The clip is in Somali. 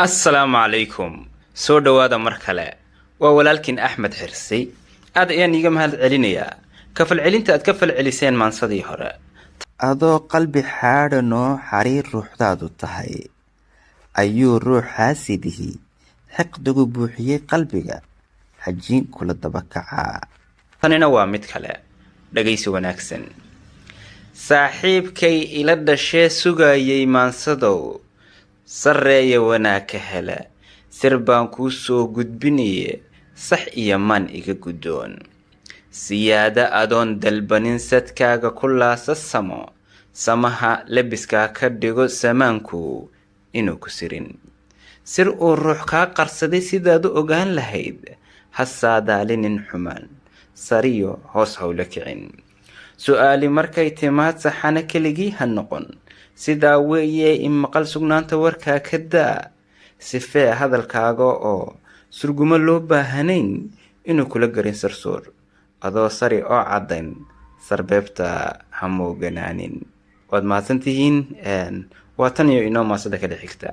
assalaamu calaykum soo dhowaada mar kale waa walaalkiin axmed xirsi aad ayaan iiga mahad celinayaa kafalcelinta aad ka falceliseen maansadii hore adoo qalbi xaadhanoo xariir ruuxdaadu tahay ayuu ruuxaasidihii xiqdigu buuxiyey qalbiga xajiin kula daba kacaa. tanina waa mid kale dhagaysi wanaagsan. saaxiibkay ila dhashee sugayay maansadow sarreeya wanaag ka hela sir baan kuu soo gudbinaye sax iyo maan iga guddoon siyaada adoon dalbanin sadkaaga ku laasasamo samaha labiskaa ka dhigo samaanku inuu ku sirin sir uu ruux kaa qarsaday sidaad u ogaan lahayd ha saadaalinin xumaan sariyo hoos hawla kicin su'aali markay timaad saxana keligii ha noqon sidaa weeye in maqal sugnaanta warkaa ka daa sifee hadalkaaga oo surgumo loo baahanayn inuu kula garin sarsoor adoo sari oo caddayn sarbeebta ha mooganaanin waad mahadsantihiin waa tan iyo inoo maasada kala xigta.